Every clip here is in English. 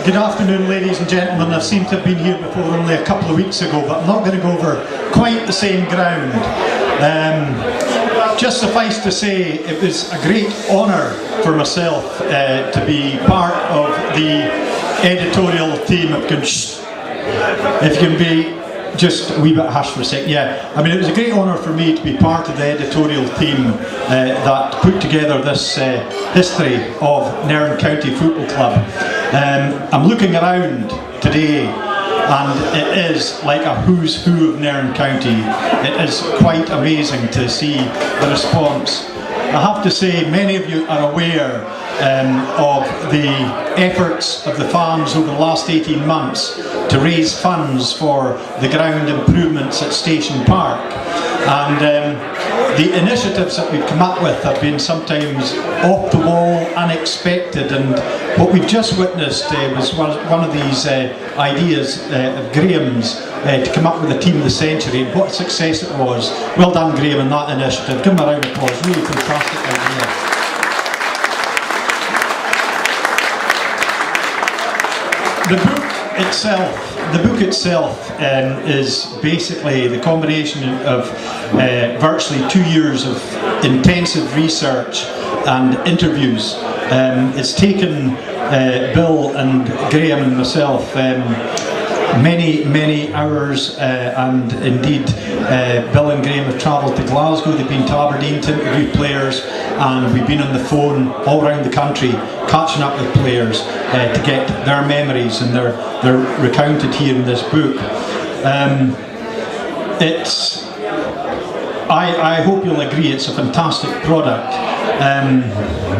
Good afternoon, ladies and gentlemen. I seem to have been here before only a couple of weeks ago, but I'm not going to go over quite the same ground. Just suffice to say, it was a great honour for myself to be part of the editorial team. If you can be just a wee bit hushed for a second. Yeah, I mean, it was a great honour for me to be part of the editorial team that put together this history of Nairn County Football Club. I'm looking around today and it is like a who's who of Nairn County. It is quite amazing to see the response. I have to say, many of you are aware of the efforts of the fans over the last 18 months to raise funds for the ground improvements at Station Park, and the initiatives that we've come up with have been sometimes off the wall, unexpected, and what we've just witnessed was one of these ideas of Graham's to come up with a team of the century, and what a success it was. Well done, Graham, in that initiative. Give him a round of applause. Really fantastic idea. The book itself is basically the combination of virtually 2 years of intensive research and interviews. It's taken Bill and Graham and myself many hours, and indeed Bill and Graham have travelled to Glasgow, they've been to Aberdeen to interview players, and we've been on the phone all around the country catching up with players to get their memories, and they're recounted here in this book. I hope you'll agree it's a fantastic product.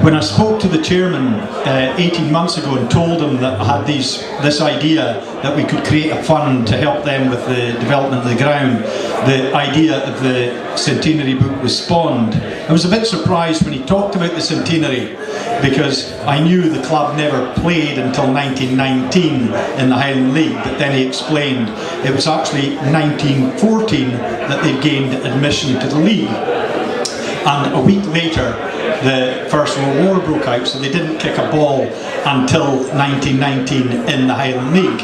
When I spoke to the chairman 18 months ago and told him that I had this idea that we could create a fund to help them with the development of the ground, the idea of the Centenary book was spawned. I was a bit surprised when he talked about the Centenary, because I knew the club never played until 1919 in the Highland League, but then he explained it was actually 1914 that they gained admission to the league, and a week later the First World War broke out, so they didn't kick a ball until 1919 in the Highland League.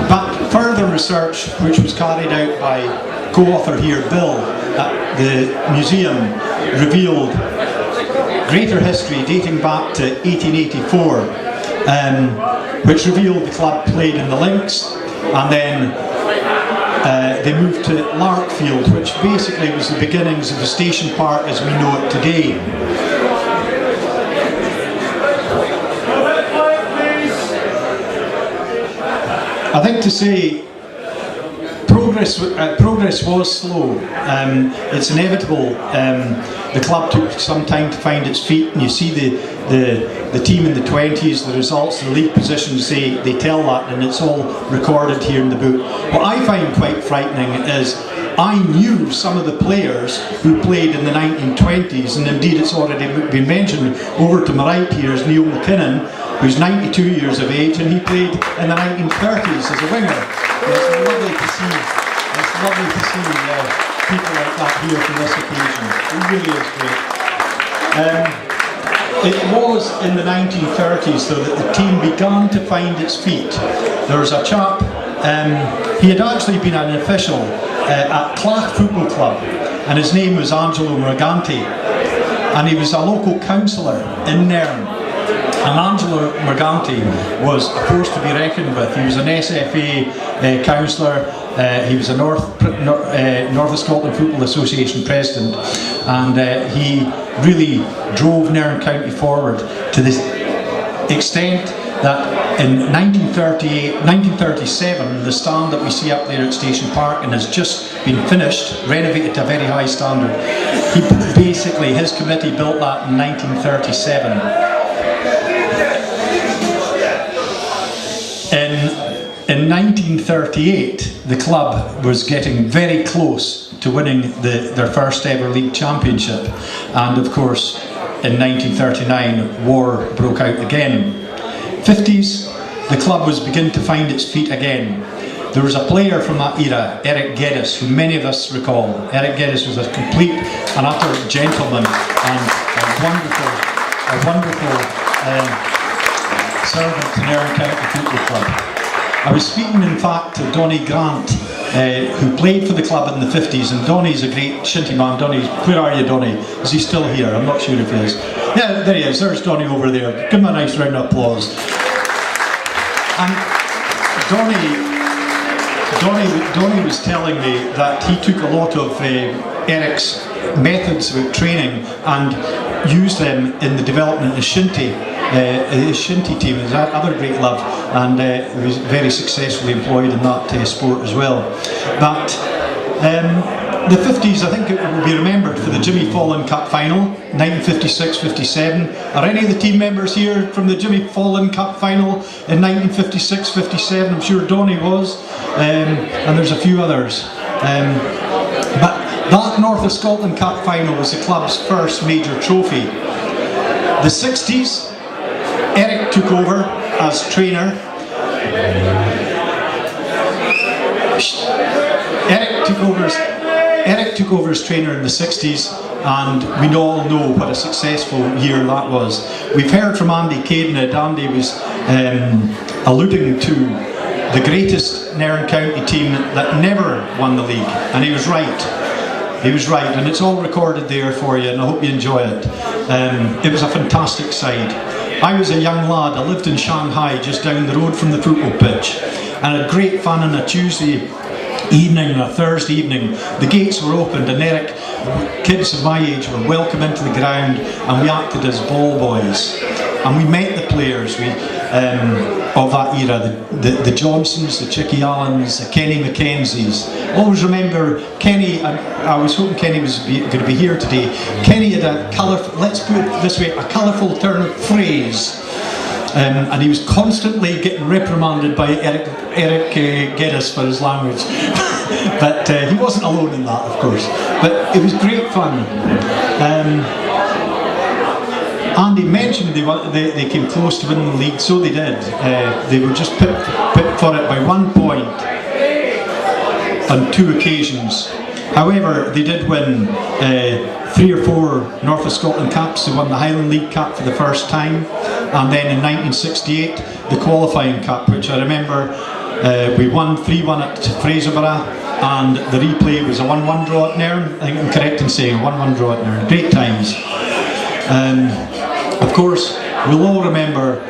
But further research, which was carried out by co-author here, Bill, at the museum, revealed greater history dating back to 1884, which revealed the club played in the links, and then they moved to Larkfield, which basically was the beginnings of the Station Park as we know it today. I think to say progress was slow. It's inevitable. The club took some time to find its feet, and you see the team in the 20s, the results, the league positions, they tell that, and it's all recorded here in the book. What I find quite frightening is I knew some of the players who played in the 1920s, and indeed it's already been mentioned. Over to my right here is Neil McKinnon, who's 92 years of age, and he played in the 1930s as a winger. It's lovely to see. It's lovely to see people like that here for this occasion. It really is great. It was in the 1930s, though, that the team began to find its feet. There was a chap, he had actually been an official at Clach Football Club, and his name was Angelo Morganti, and he was a local councillor in Nairn. And Angelo Morganti was a force to be reckoned with. He was an SFA councillor, he was a North of Scotland Football Association president, and he really drove Nairn County forward to this extent that in 1937, the stand that we see up there at Station Park, and has just been finished, renovated to a very high standard, his committee built that in 1937. In 1938, the club was getting very close to winning their first ever league championship, and of course in 1939 war broke out again. 50s, the club was beginning to find its feet again. There was a player from that era, Eric Geddes, who many of us recall. Eric Geddes was a complete and utter gentleman and a wonderful servant to Nairn County Football Club. I was speaking in fact to Donny Grant, who played for the club in the 50s, and Donny's a great shinty man. Donny, where are you, Donny? Is he still here? I'm not sure if he is. Yeah, there he is. There's Donny over there. Give him a nice round of applause. And Donny was telling me that he took a lot of Eric's methods about training and used them in the development of Shinty. His Shinty team is another great love, and he was very successfully employed in that sport as well. But the 50s, I think it will be remembered for the Jimmy Fallon Cup final, 1956-57. Are any of the team members here from the Jimmy Fallon Cup final in 1956-57? I'm sure Donny was, and there's a few others. But that North of Scotland Cup final was the club's first major trophy. The 60s, Eric took over as trainer. Eric took over as trainer in the 60s, and we all know what a successful year that was. We've heard from Andy Cadenhead. Andy was alluding to the greatest Nairn County team that never won the league, and he was right. He was right, and it's all recorded there for you, and I hope you enjoy it. It was a fantastic side. I was a young lad. I lived in Shanghai, just down the road from the football pitch, and had great fun on a Tuesday evening and a Thursday evening. The gates were opened, and Eric, kids of my age, were welcome into the ground, and we acted as ball boys. And we met the players of that era, the Johnsons, the Chicky Allens, the Kenny Mackenzies. Always remember Kenny, and I was hoping Kenny was going to be here today. Kenny had a colourful, let's put it this way, a colourful turn of phrase. And he was constantly getting reprimanded by Eric Geddes for his language. But he wasn't alone in that, of course. But it was great fun. Andy mentioned they came close to winning the league, so they did. They were just pipped for it by 1 point on 2 occasions. However, they did win 3 or 4 North of Scotland Cups. They won the Highland League Cup for the first time, and then in 1968 the qualifying cup, which I remember we won 3-1 at Fraserburgh, and the replay was a 1-1 draw at Nairn. I think I'm correct in saying a 1-1 draw at Nairn. Great times. Of course, we'll all remember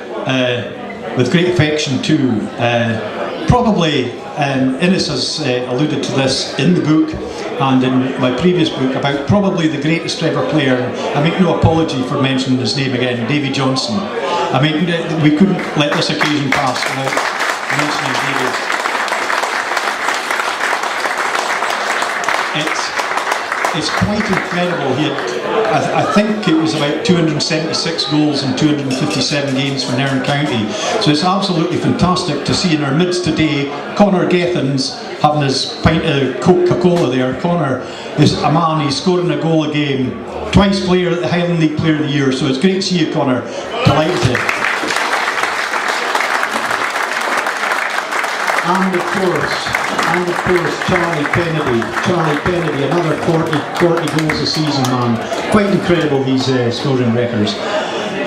with great affection too, probably Innes has alluded to this in the book and in my previous book, about probably the greatest ever player. I make no apology for mentioning his name again, Davy Johnson. I mean, we couldn't let this occasion pass without mentioning Davy. It's quite incredible. He had, I think it was about 276 goals in 257 games for Nairn County. So it's absolutely fantastic to see in our midst today Conor Gethins having his pint of Coca-Cola there. Conor is a man, he's scoring a goal a game, twice the Highland League Player of the Year. So it's great to see you, Conor. Delighted. And of course, Charlie Kennedy, another 40 goals a season man. Quite incredible, these scoring records.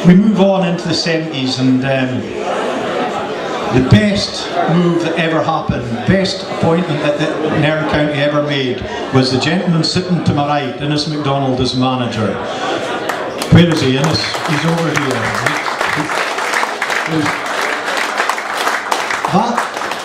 We move on into the 70s, and the best move that ever happened, best appointment that Nairn County ever made, was the gentleman sitting to my right, Innes MacDonald, as manager. Where is he, Innes? He's over here.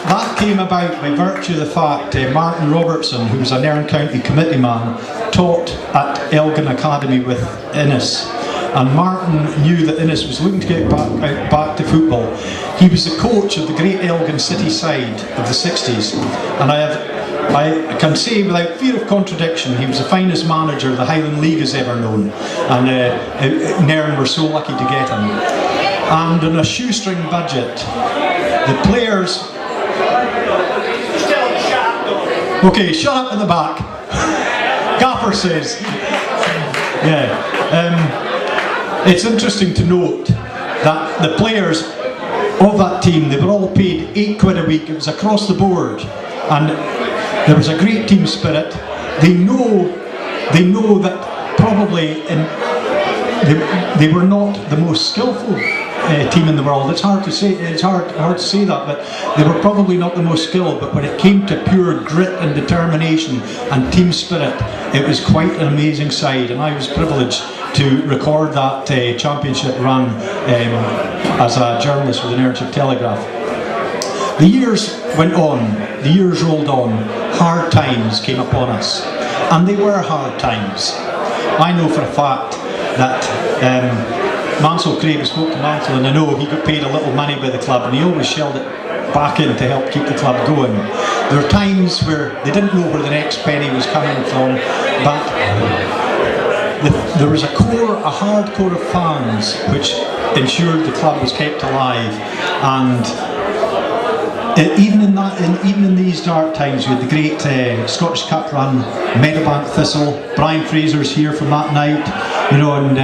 That came about by virtue of the fact Martin Robertson, who was a Nairn County committee man, taught at Elgin Academy with Innes. And Martin knew that Innes was looking to get back to football. He was the coach of the great Elgin City side of the 60s. And I can say without fear of contradiction, he was the finest manager the Highland League has ever known. And Nairn were so lucky to get him. And on a shoestring budget, the players... Okay, shut up in the back. Gaffer says. Yeah. It's interesting to note that the players of that team, they were all paid £8 a week. It was across the board, and there was a great team spirit. They know that probably they were not the most skillful team in the world. It's hard to say. It's hard to say that, but they were probably not the most skilled. But when it came to pure grit and determination and team spirit, it was quite an amazing side. And I was privileged to record that championship run as a journalist with the Narrative Telegraph. The years went on. The years rolled on. Hard times came upon us, and they were hard times. I know for a fact that Mansell Craig spoke to Mansell, and I know he got paid a little money by the club, and he always shelled it back in to help keep the club going. There were times where they didn't know where the next penny was coming from, but there was a hard core of fans which ensured the club was kept alive. And even in these dark times, we had the great Scottish Cup run, Meadowbank Thistle. Brian Fraser's here from that night, you know, and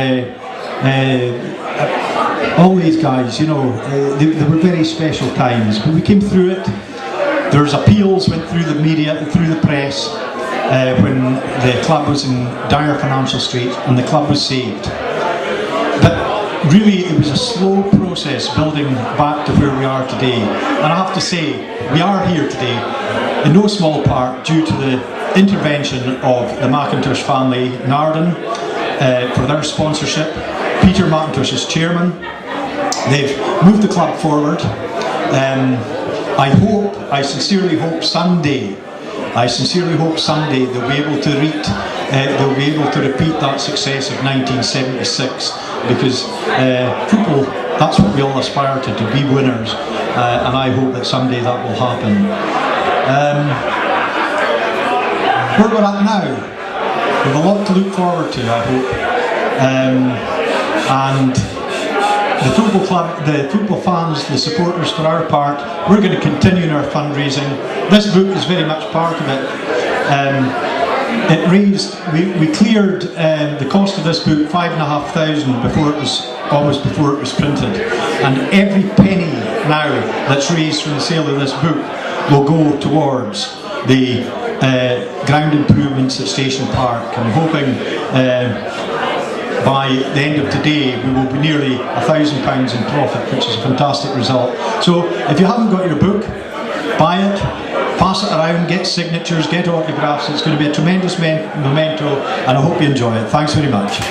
all these guys, you know, they were very special times. But we came through it. There's appeals went through the media, through the press, when the club was in dire financial straits, and the club was saved. But really, it was a slow process building back to where we are today. And I have to say, we are here today in no small part due to the intervention of the McIntosh family, Narden, for their sponsorship. Peter McIntosh is chairman. They've moved the club forward. I sincerely hope someday they'll be able to repeat that success of 1976, because football, that's what we all aspire to be winners, and I hope that someday that will happen. Where we're at now, we have a lot to look forward to, I hope, and the football club, the football fans, the supporters, for our part, we're going to continue in our fundraising. This book is very much part of it. It raised, we cleared the cost of this book $5,500 almost before it was printed, and every penny now that's raised from the sale of this book will go towards the ground improvements at Station Park. I'm hoping by the end of today we will be nearly £1,000 in profit, which is a fantastic result. So if you haven't got your book, buy it, pass it around, get signatures, get autographs. It's going to be a tremendous memento, and I hope you enjoy it. Thanks very much.